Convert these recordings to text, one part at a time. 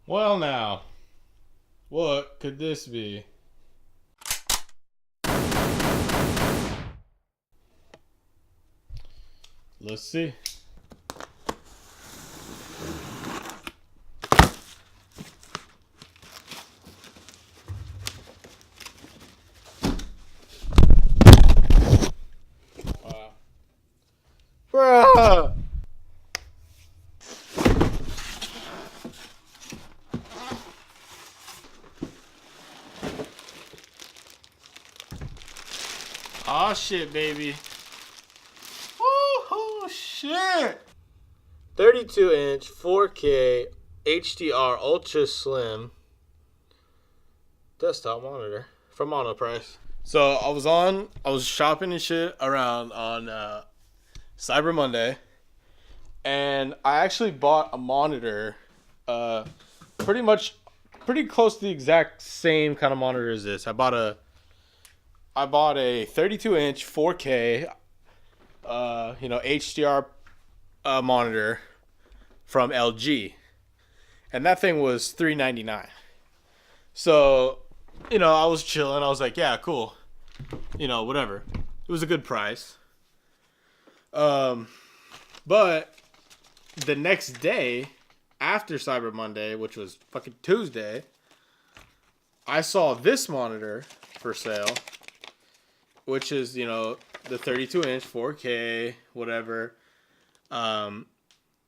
Well, now, what could this be? Let's see. Wow. Bruh! Aw, shit, baby. Woohoo, shit! 32-inch 4K HDR Ultra Slim desktop monitor from Monoprice. So I was shopping and shit around on Cyber Monday, and I actually bought a monitor, pretty close to the exact same kind of monitor as this. I bought a 32-inch 4K, HDR monitor from LG, and that thing was $399. So, I was chilling. I was like, yeah, cool. Whatever. It was a good price. But the next day, after Cyber Monday, which was fucking Tuesday, I saw this monitor for sale, which is, the 32-inch 4K, whatever. The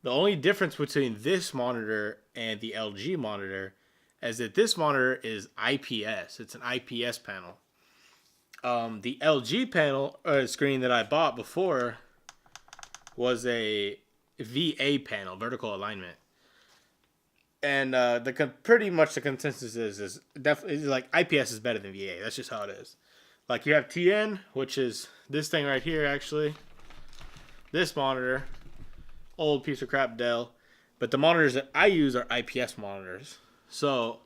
only difference between this monitor and the LG monitor is that this monitor is IPS. It's an IPS panel. The LG panel screen that I bought before was a VA panel, vertical alignment. And pretty much the consensus is definitely like IPS is better than VA. That's just how it is. Like you have TN, which is this thing right here actually. This monitor, old piece of crap Dell, but the monitors that I use are IPS monitors. So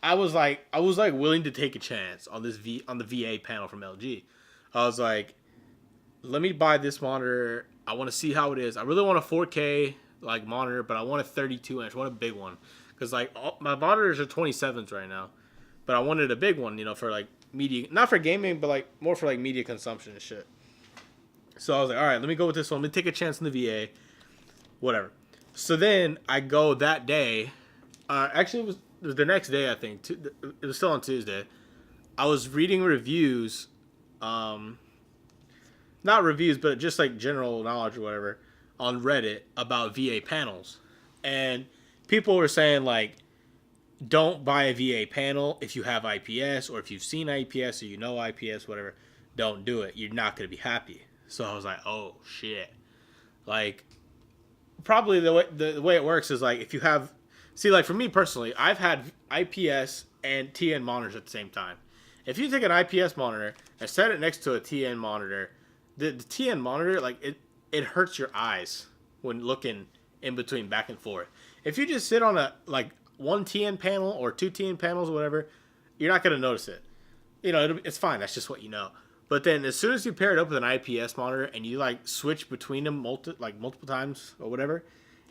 I was like willing to take a chance on on the VA panel from LG. I was like, let me buy this monitor. I want to see how it is. I really want a 4K like monitor, but I want a 32-inch. I want a big one because my monitors are 27s right now, but I wanted a big one, for like media, not for gaming, but like more for like media consumption and shit. So I was like, all right, let me go with this one. Let me take a chance in the VA, whatever. So then I go that day. Actually, it was the next day, I think. It was still on Tuesday. I was reading reviews, not reviews, but just like general knowledge or whatever, on Reddit about VA panels. And people were saying, like, don't buy a VA panel if you have IPS or if you've seen IPS or IPS, whatever. Don't do it. You're not going to be happy. So I was like, oh, shit. Like, probably the way it works is, like, if you have... See, like, for me personally, I've had IPS and TN monitors at the same time. If you take an IPS monitor and set it next to a TN monitor, the TN monitor, like, it hurts your eyes when looking in between back and forth. If you just sit on one TN panel or two TN panels or whatever, you're not going to notice it. It's fine. That's just what you know. But then as soon as you pair it up with an IPS monitor and you like switch between them multiple times or whatever,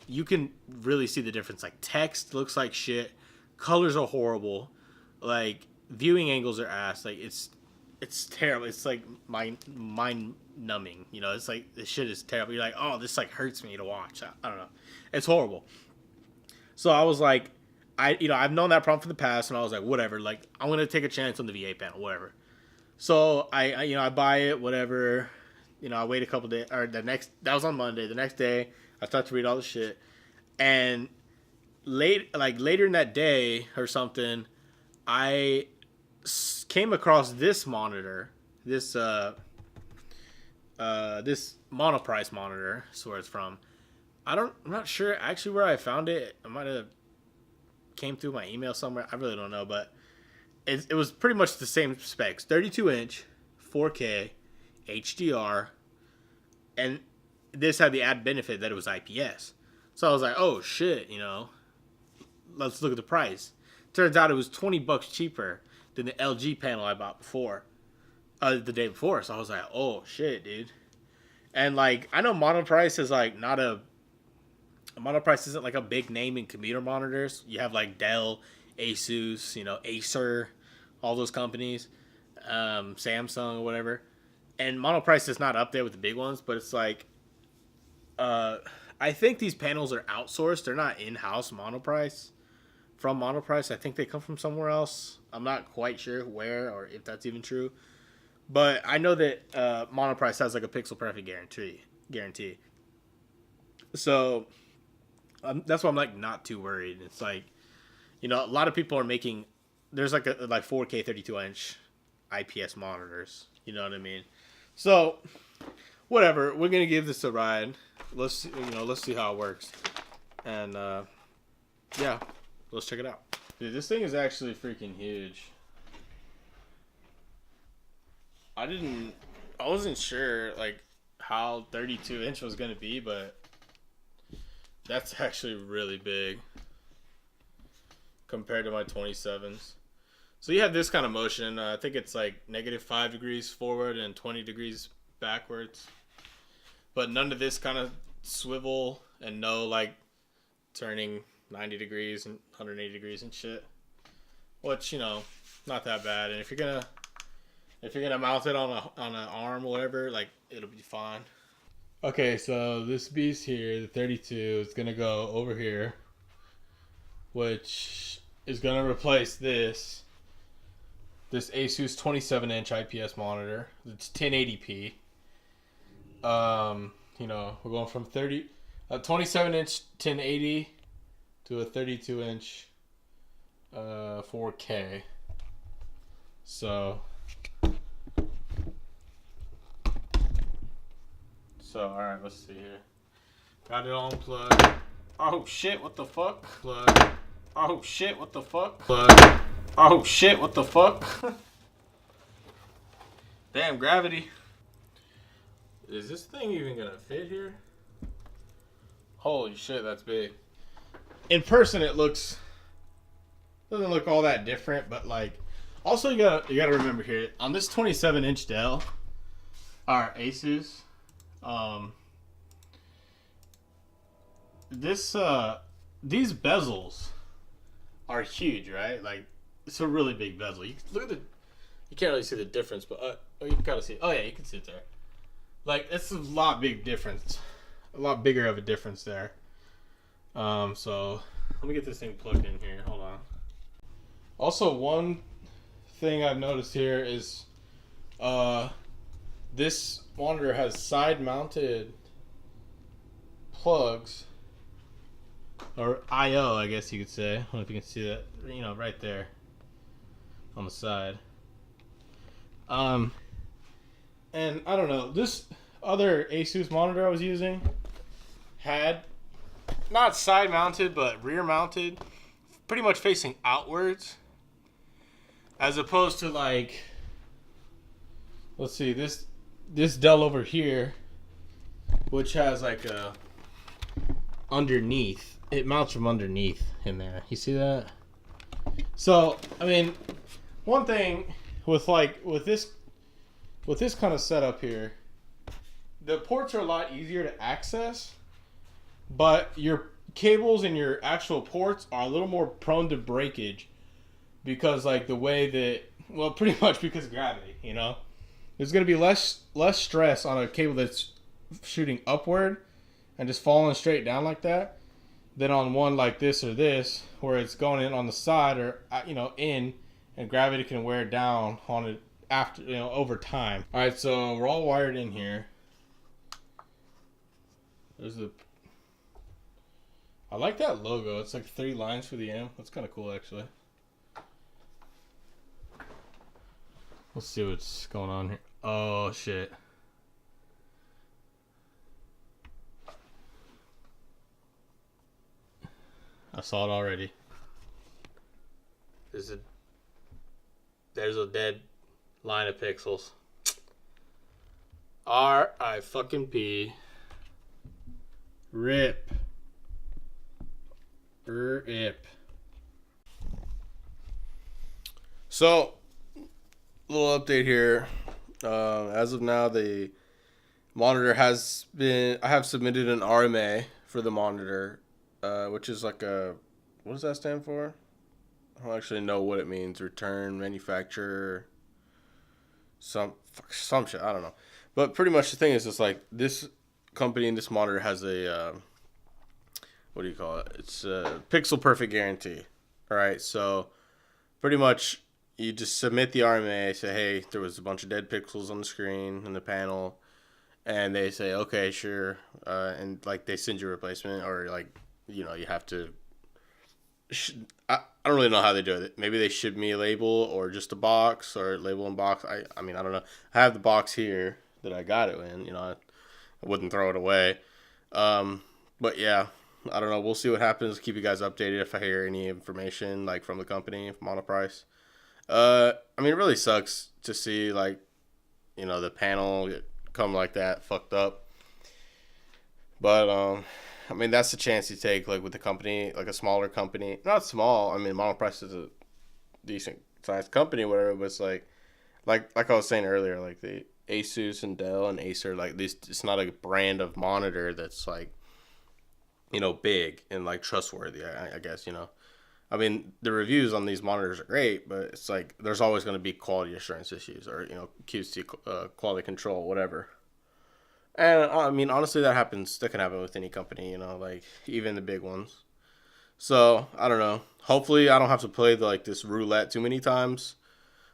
you can really see the difference. Like text looks like shit, colors are horrible, like viewing angles are ass. Like it's terrible. It's like mind numbing. It's like this shit is terrible. You're like, oh, this like hurts me to watch. I don't know. It's horrible. So I was like, I've known that problem from the past, and I was like, whatever. Like I'm gonna take a chance on the VA panel, whatever. So I buy it, whatever. I wait a couple days, or that was on Monday. The next day, I start to read all the shit, and later in that day or something, I came across this monitor, this Monoprice monitor. That's where it's from. I'm not sure actually where I found it. I might have came through my email somewhere. I really don't know, but it was pretty much the same specs. 32-inch, 4K, HDR, and this had the added benefit that it was IPS. So I was like, oh shit, let's look at the price. Turns out it was $20 cheaper than the LG panel I bought the day before. So I was like, oh shit, dude. And like, I know Monoprice is like not a Monoprice isn't like a big name in commuter monitors. You have like Dell, Asus, Acer, all those companies, Samsung or whatever. And Monoprice is not up there with the big ones, but it's like, I think these panels are outsourced. They're not in-house Monoprice. From Monoprice, I think they come from somewhere else. I'm not quite sure where or if that's even true. But I know that Monoprice has like a pixel perfect guarantee. So that's why I'm like not too worried. It's like, a lot of people are making. There's like 4K 32-inch IPS monitors. You know what I mean? So whatever. We're gonna give this a ride. Let's see how it works. And yeah, let's check it out. Dude, this thing is actually freaking huge. I wasn't sure like how 32-inch was gonna be, but that's actually really big compared to my 27s. So you have this kind of motion. I think it's like -5 degrees forward and 20 degrees backwards. But none of this kind of swivel and no like turning 90 degrees and 180 degrees and shit. Which, not that bad. And if you're gonna mount it on an arm or whatever, like it'll be fine. Okay, so this beast here, the 32, is gonna go over here, which is gonna replace this Asus 27-inch IPS monitor. It's 1080p. We're going from 27-inch 1080 to a 32-inch 4K. So all right, let's see here. Got it on plug. Oh shit! What the fuck? Plug. Oh shit! What the fuck? Plug. Oh shit! What the fuck? Damn, gravity. Is this thing even gonna fit here? Holy shit, that's big. In person, it doesn't look all that different, but like, also you gotta remember here on this 27-inch Dell, our Asus, these bezels are huge, right? Like, it's a really big bezel. You can't really see the difference, but you can kind of see. Oh yeah, you can see it there. Like, it's a lot bigger of a difference there. So let me get this thing plugged in here. Hold on. Also, one thing I've noticed here is this monitor has side-mounted plugs, or I/O, I guess you could say. I don't know if you can see that, right there on the side. And I don't know, this other Asus monitor I was using had not side-mounted, but rear-mounted, pretty much facing outwards, as opposed to like, let's see, this Dell over here, which has like a underneath. It mounts from underneath in there. You see that? So, I mean, one thing with this kind of setup here, the ports are a lot easier to access, but your cables and your actual ports are a little more prone to breakage because like the way that, well, pretty much because of gravity, There's going to be less stress on a cable that's shooting upward and just falling straight down like that than on one like this or this, where it's going in on the side or, in, and gravity can wear down on it after, over time. All right, so we're all wired in here. I like that logo. It's like 3 lines for the M. That's kind of cool, actually. Let's see what's going on here. Oh, shit. I saw it already. There's a dead line of pixels. R-I-fucking-P. RIP. RIP. So, little update here. As of now, the monitor I have submitted an RMA for the monitor which is like a, what does that stand for? I don't actually know what it means. Return, manufacturer, some shit. I don't know. But pretty much the thing is, it's like this company and this monitor has a, what do you call it? It's a pixel perfect guarantee. All right, so pretty much you just submit the RMA, say, hey, there was a bunch of dead pixels on the screen in the panel, and they say, okay, sure, and like they send you a replacement, or like, you know, you have to. I don't really know how they do it. Maybe they ship me a label or just a box, or label and box. I mean, I don't know. I have the box here that I got it in. You know, I wouldn't throw it away. But yeah, I don't know. We'll see what happens. Keep you guys updated if I hear any information like from the company, from Monoprice. I mean, it really sucks to see like, you know, the panel come like that, fucked up. But I mean, that's the chance you take like with the company, like a smaller company. Not small. I mean, Monoprice is a decent sized company, whatever. But it's like I was saying earlier, like the Asus and Dell and Acer, like this, it's not a brand of monitor that's like, you know, big and like trustworthy. I guess, you know. I mean, the reviews on these monitors are great, but it's like there's always going to be quality assurance issues, or, you know, QC, quality control, whatever. And I mean, honestly, that happens. That can happen with any company, you know, like even the big ones. So I don't know. Hopefully, I don't have to play like this roulette too many times,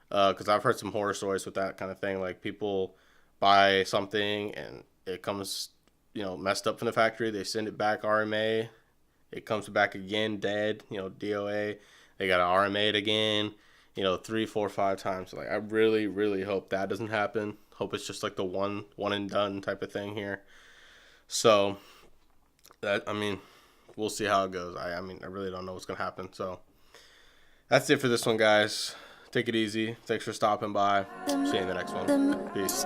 because I've heard some horror stories with that kind of thing. Like people buy something and it comes, you know, messed up from the factory. They send it back RMA. It comes back again dead, you know, DOA. They got to RMA it again, you know, 3, 4, 5 times. Like I really, really hope that doesn't happen. Hope it's just like the one and done type of thing here. So that, I mean, we'll see how it goes. I mean, I really don't know what's gonna happen. So that's it for this one, guys. Take it easy. Thanks for stopping by. See you in the next one. Peace.